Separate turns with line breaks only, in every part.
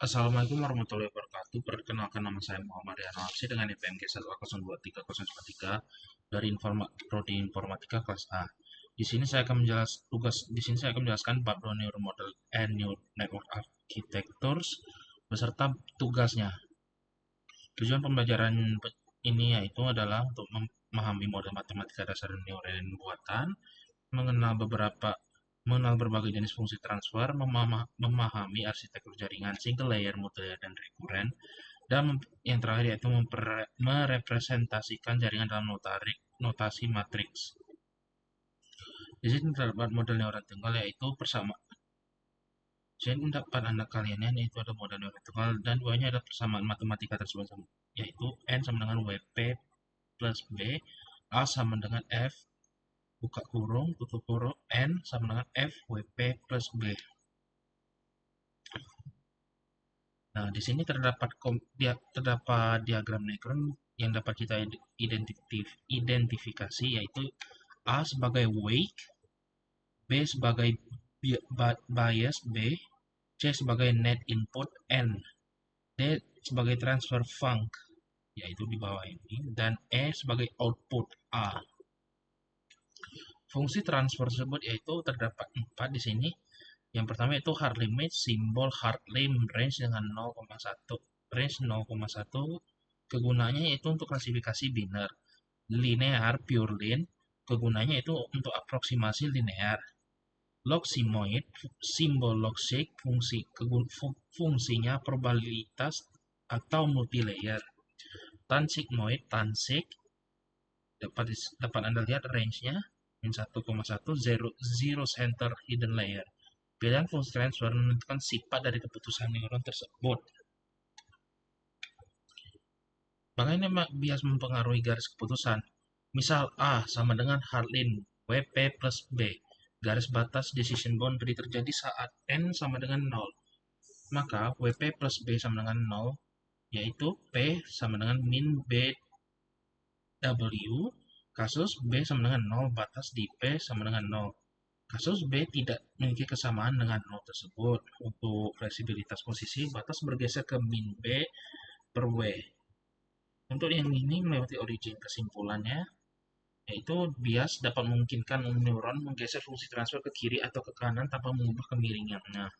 Assalamualaikum warahmatullahi wabarakatuh. Perkenalkan nama saya Muhammad Riano Hapsi dengan IPMK 1023023 dari Prodi Informatika kelas A. Di sini saya akan menjelaskan bab Neural Model and Network Architectures beserta tugasnya. Tujuan pembelajaran ini yaitu adalah untuk memahami model matematika dasar neural buatan, mengenal berbagai jenis fungsi transfer, memahami arsitektur jaringan single layer, multi-layer, dan recurrent, dan yang terakhir yaitu merepresentasikan jaringan dalam notasi matriks. Di sini terdapat model neuron tunggal yaitu jadi dapat anda kalian yaitu ada model neuron tunggal dan duanya ada persamaan matematika tersebut yaitu N sama dengan WP plus B, A sama dengan F buka kurung, tutup kurung, N sama dengan F, WP plus B. Nah, di sini terdapat diagram neuron yang dapat kita identifikasi yaitu A sebagai wake, B sebagai bias B, C sebagai net input N, D sebagai transfer func yaitu di bawah ini, dan E sebagai output A. Fungsi transfer tersebut yaitu terdapat 4 di sini. Yang pertama itu hard limit, simbol hard limit range dengan 0,1 range 0,1. Kegunaannya yaitu untuk klasifikasi biner. Linear pure line, kegunaannya itu untuk aproksimasi linear. Loximoid, simbol logic, fungsinya probabilitas atau multilayer. Tansigmoid, tansig, dapat Anda lihat range-nya min 1,1, 0 center hidden layer. Pilihan fungsi transfer menentukan sifat dari keputusan neuron tersebut. Bagaimana bias mempengaruhi garis keputusan? Misal A sama dengan hardline WP plus B. Garis batas decision boundary terjadi saat N sama dengan 0. Maka WP plus B sama dengan 0, yaitu P sama dengan min BW, kasus B sama dengan 0, batas di P sama dengan 0. Kasus B tidak memiliki kesamaan dengan 0 tersebut. Untuk fleksibilitas posisi, batas bergeser ke min B per W. Untuk yang ini melewati origin kesimpulannya, yaitu bias dapat memungkinkan neuron menggeser fungsi transfer ke kiri atau ke kanan tanpa mengubah kemiringannya.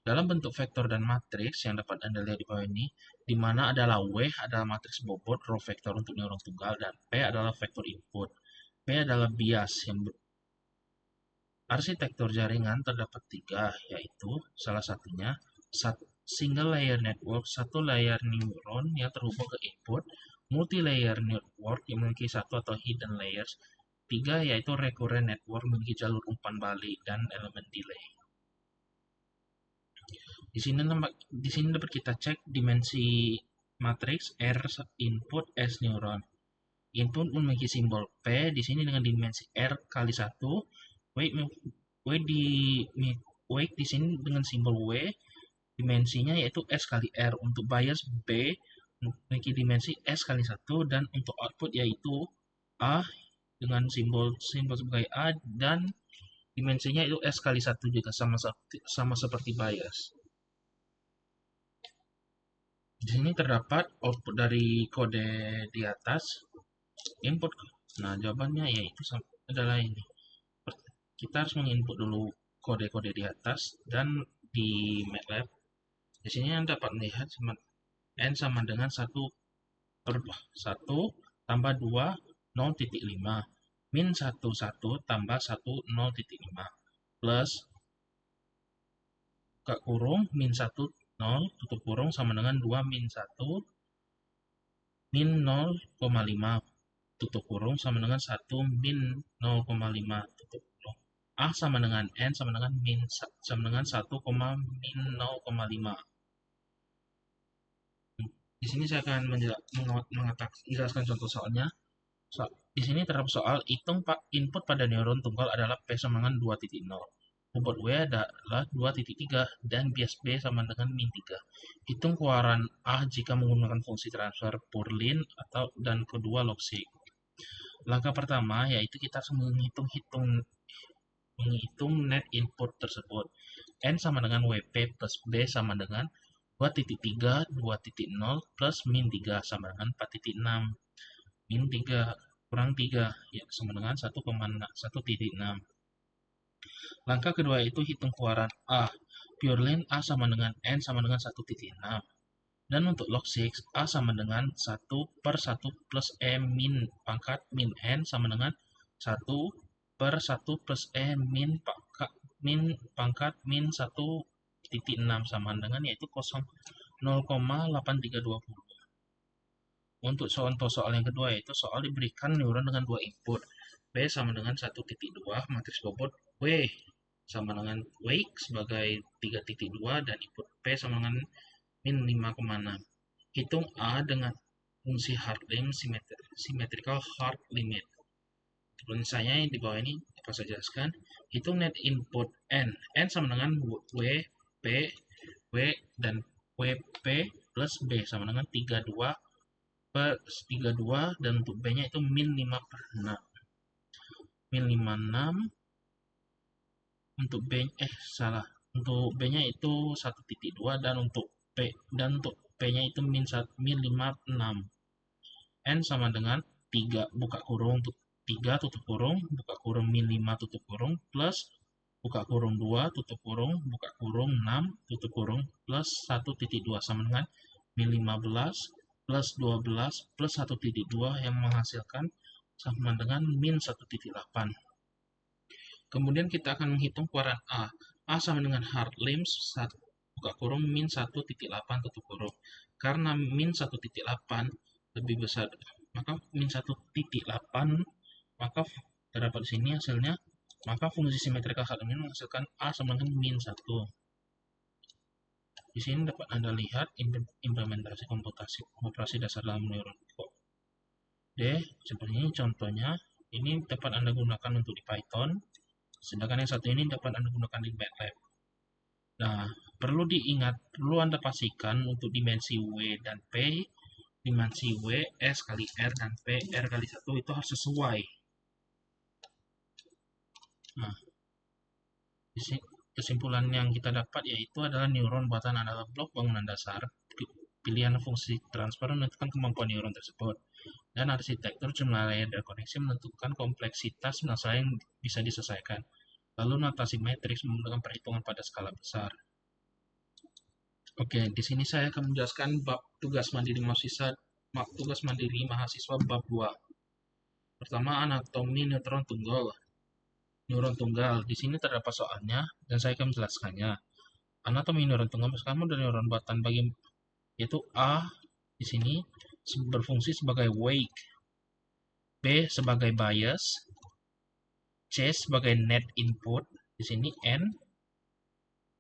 Dalam bentuk vektor dan matriks yang dapat Anda lihat di bawah ini, di mana adalah W adalah matriks bobot raw vektor untuk neuron tunggal dan P adalah vektor input. P adalah bias yang arsitektur jaringan terdapat 3, yaitu salah satunya single layer network, satu layer neuron yang terhubung ke input, multi-layer network yang memiliki satu atau hidden layers, 3 yaitu recurrent network memiliki jalur umpan balik dan elemen delay. Di sini dapat kita cek dimensi matriks R input S neuron. Input memiliki simbol P di sini dengan dimensi R kali 1. Wake di sini dengan simbol W, dimensinya yaitu S kali R. Untuk bias B memiliki dimensi S kali 1 dan untuk output yaitu A dengan simbol sebagai A dan dimensinya itu S kali 1 juga sama seperti bias. Di sini terdapat output dari kode di atas, input. Nah, jawabannya yaitu adalah ini. Kita harus menginput dulu kode-kode di atas dan di MATLAB. Di sini Anda dapat melihat N sama dengan 1 tambah 2 0,5 min 1 tambah 1 0,5 plus buka kurung min 1 0 tutup kurung sama dengan 2 min 1 min 0,5 tutup kurung sama dengan 1 min 0,5 tutup kurung. A sama dengan N sama dengan 1, min 0,5. Di sini saya akan menjelaskan contoh soalnya. Di sini terdapat soal hitung input pada neuron tunggal adalah P sama dengan 2,0. Bobot W adalah 2,3 dan bias B sama dengan min 3. Hitung keluaran A jika menggunakan fungsi transfer Purlin dan kedua logistik. Langkah pertama yaitu kita harus menghitung net input tersebut. N sama dengan WP plus B sama dengan 2.3, 2.0 plus min 3 sama dengan 4.6. Min 3 kurang 3, ya sama dengan 1,1.6. Langkah kedua itu hitung keluaran A. Pure length A sama dengan N sama dengan 1.6. Dan untuk log 6, A sama dengan 1 per 1 plus E min pangkat min N sama dengan 1 per 1 plus E min pangkat min 1.6 sama dengan yaitu 0,8320. Untuk soal yang kedua yaitu soal diberikan neuron dengan dua input. B sama dengan 1.2, matriks bobot W sama dengan wake sebagai 3.2 dan input P sama dengan min 5,6. Hitung A dengan fungsi hard limit symmetrical hard limit. Tulisannya di bawah ini dapat saya jelaskan. Hitung net input N. N sama dengan W, P, W, dan WP plus B sama dengan 32 per 32 dan untuk B-nya itu min 5 per 6. Min 56 untuk B salah. Untuk B-nya itu 1.2 dan untuk P-nya itu min 56. N sama dengan 3 buka kurung untuk 3 tutup kurung buka kurung min 5 tutup kurung plus buka kurung 2 tutup kurung buka kurung 6 tutup kurung plus 1.2 sama dengan min 15 plus 12 plus 1.2 yang menghasilkan sama dengan min 1.8. Kemudian kita akan menghitung keluaran A. A sama dengan hard limit buka kurung min 1.8 tutup kurung. Karena min 1.8 lebih besar, maka min 1.8, maka terdapat di sini hasilnya, maka fungsi simetrikal hard limit menghasilkan A sama dengan min 1. Di sini dapat Anda lihat implementasi operasi dasar dalam neuron. D, seperti ini contohnya. Ini dapat Anda gunakan untuk di Python, sedangkan yang satu ini dapat Anda gunakan di MATLAB. Nah, perlu Anda pastikan untuk dimensi W dan P, dimensi W, S kali R, dan P, R kali 1 itu harus sesuai. Nah, kesimpulan yang kita dapat yaitu adalah neuron buatan adalah blok bangunan dasar. Pilihan fungsi transfer menentukan kemampuan neuron tersebut. Dan arsitektur jumlah layer dan koneksi menentukan kompleksitas masalah yang bisa diselesaikan. Lalu notasi matriks memudahkan perhitungan pada skala besar. Oke, di sini saya akan menjelaskan bab tugas mandiri mahasiswa bab 2. Pertama, anatomi neuron tunggal. Neuron tunggal. Di sini terdapat soalnya dan saya akan menjelaskannya. Anatomi neuron tunggal pertama dari neuron buatan yaitu A di sini berfungsi sebagai wake, B sebagai bias, C sebagai net input, di sini N,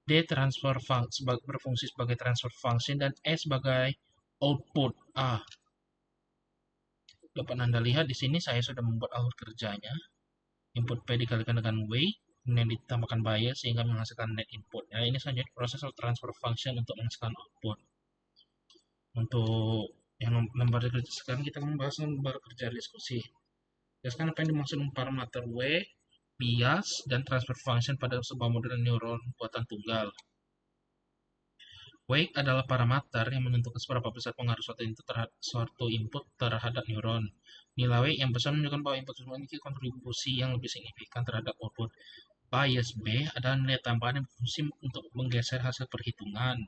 D berfungsi sebagai transfer function, dan E sebagai output A. Dapat Anda lihat di sini saya sudah membuat alur kerjanya. Input P dikalikan dengan wake, kemudian ditambahkan bias sehingga menghasilkan net input. Nah, ini saja proses transfer function untuk menghasilkan output. Untuk yang lembar kerja sekarang kita membahas lembar kerja diskusi. Jelaskan apa yang dimaksud parameter W, bias, dan transfer function pada sebuah model neuron buatan tunggal. Wake adalah parameter yang menentukan seberapa besar pengaruh suatu input terhadap neuron. Nilai wake yang besar menunjukkan bahwa input tersebut memiliki kontribusi yang lebih signifikan terhadap output. Bias B adalah nilai tambahan yang berfungsi untuk menggeser hasil perhitungan.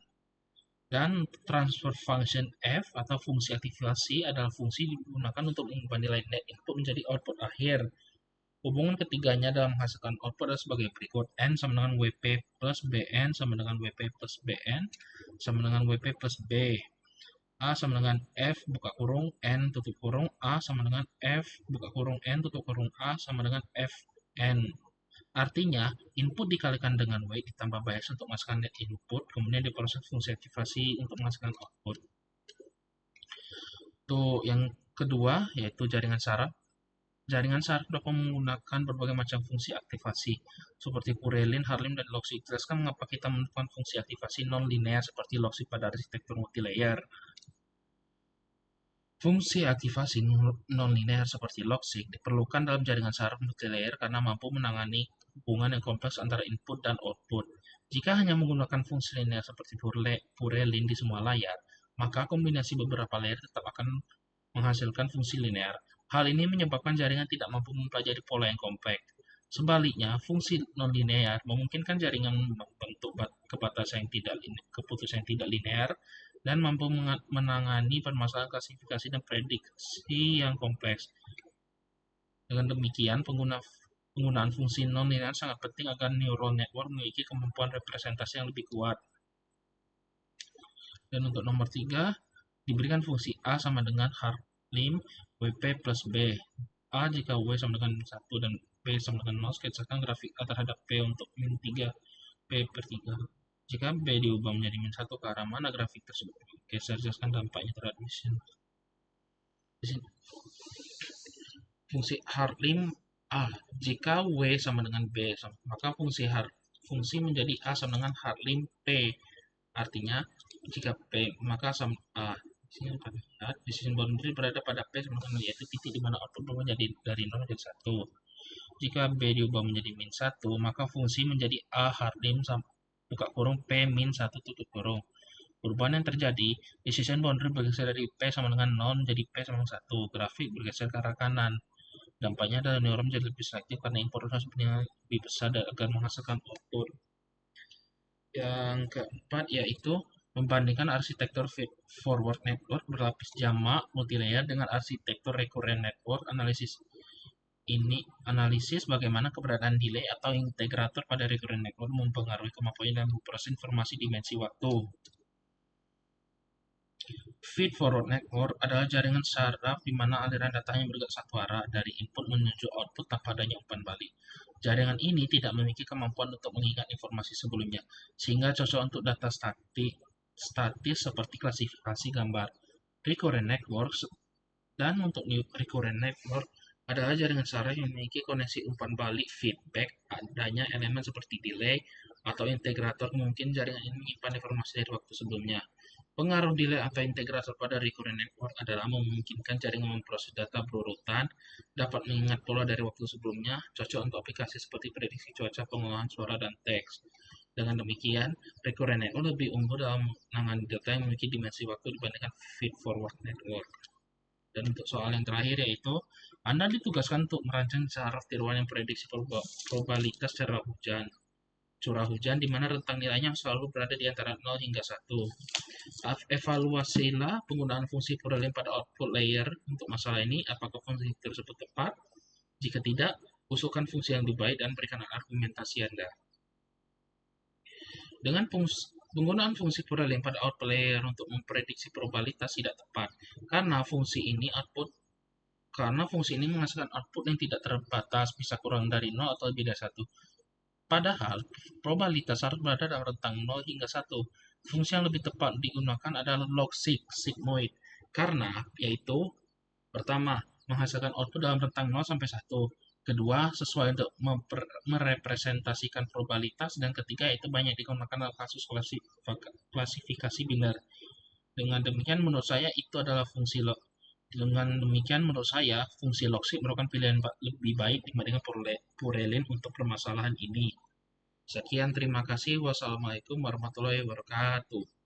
Dan transfer function F atau fungsi aktivasi adalah fungsi digunakan untuk mengubah nilai net input menjadi output akhir. Hubungan ketiganya dalam menghasilkan output adalah sebagai berikut. N sama dengan WP plus BN sama dengan WP plus BN sama dengan WP plus B. A sama dengan F buka kurung N tutup kurung A sama dengan F buka kurung N tutup kurung A sama dengan Fn. Artinya, input dikalikan dengan W ditambah bias untuk menghasilkan net input, kemudian diproses fungsi aktivasi untuk menghasilkan output. Untuk yang kedua, yaitu jaringan saraf. Jaringan saraf dapat menggunakan berbagai macam fungsi aktivasi, seperti purelin, harlim, dan loxi. Jelaskan mengapa kita menentukan fungsi aktivasi non-linear seperti loxi pada arsitektur multilayer. Fungsi aktivasi non-linear seperti loxik diperlukan dalam jaringan saraf multilayer karena mampu menangani hubungan yang kompleks antara input dan output. Jika hanya menggunakan fungsi linear seperti Purelin di semua layar, maka kombinasi beberapa layar tetap akan menghasilkan fungsi linear. Hal ini menyebabkan jaringan tidak mampu mempelajari pola yang kompleks. Sebaliknya, fungsi nonlinear memungkinkan jaringan membentuk keputusan yang tidak linear dan mampu menangani permasalahan klasifikasi dan prediksi yang kompleks. Dengan demikian, penggunaan fungsi nonlinear sangat penting agar neural network memiliki kemampuan representasi yang lebih kuat. Dan untuk nomor 3, diberikan fungsi A sama dengan Harlim WP plus B. A jika W sama dengan 1 dan B sama dengan 0, sketsakan grafik A terhadap P untuk min 3 P per 3. Jika B diubah menjadi min 1, ke arah mana grafik tersebut? Oke, saya jelaskan dampaknya terhadap di sini. Fungsi Harlim A. Jika W sama dengan B, maka fungsi menjadi A sama dengan Harlim P. Artinya, jika P maka sama A. Decision boundary berada pada P sama dengan yaitu titik di mana output berubah dari 0 menjadi 1. Jika B diubah menjadi min 1, maka fungsi menjadi A Harlim buka kurung P min 1 tutup kurung. Perubahan yang terjadi, decision boundary bergeser dari P sama dengan 0 menjadi P sama dengan 1. Grafik bergeser ke arah kanan. Dampaknya adalah neuron menjadi lebih selektif karena input harus lebih besar agar menghasilkan output. Yang keempat yaitu membandingkan arsitektur feed-forward network berlapis jamak multilayer dengan arsitektur recurrent network analisis bagaimana keberadaan delay atau integrator pada recurrent network mempengaruhi kemampuannya dalam memproses informasi dimensi waktu. Feed-forward network adalah jaringan saraf di mana aliran datanya bergerak satu arah dari input menuju output tanpa adanya umpan balik. Jaringan ini tidak memiliki kemampuan untuk mengingat informasi sebelumnya, sehingga cocok untuk data statis seperti klasifikasi gambar. Recurrent network dan untuk recurrent network adalah jaringan saraf yang memiliki koneksi umpan balik feedback, adanya elemen seperti delay atau integrator. Mungkin jaringan ini menyimpan informasi dari waktu sebelumnya. Pengaruh delay atau integrator pada recurrent network adalah memungkinkan jaringan memproses data berurutan, dapat mengingat pola dari waktu sebelumnya, cocok untuk aplikasi seperti prediksi cuaca, pengolahan suara, dan teks. Dengan demikian, recurrent network lebih unggul dalam menangani data yang memiliki dimensi waktu dibandingkan feed-forward network. Dan untuk soal yang terakhir yaitu, Anda ditugaskan untuk merancang saraf tiruan yang prediksi probabilitas curah hujan di mana rentang nilainya selalu berada di antara 0 hingga 1. Evaluasilah penggunaan fungsi Purelin pada output layer untuk masalah ini, apakah fungsi tersebut tepat? Jika tidak, usulkan fungsi yang lebih baik dan berikan argumentasi Anda. Dengan penggunaan fungsi Purelin pada output layer untuk memprediksi probabilitas tidak tepat, karena fungsi ini menghasilkan output yang tidak terbatas, bisa kurang dari 0 atau lebih dari 1. Padahal, probabilitas harus berada dalam rentang 0 hingga 1. Fungsi yang lebih tepat digunakan adalah log-sig, sigmoid, karena yaitu pertama, menghasilkan output dalam rentang 0 sampai 1. Kedua, sesuai untuk merepresentasikan probabilitas. Dan ketiga, itu banyak digunakan dalam kasus klasifikasi biner. Dengan demikian, menurut saya, itu adalah fungsi log. Dengan demikian, menurut saya, fungsi log-sig merupakan pilihan lebih baik dibandingkan Purelin untuk permasalahan ini. Sekian, terima kasih. Wassalamualaikum warahmatullahi wabarakatuh.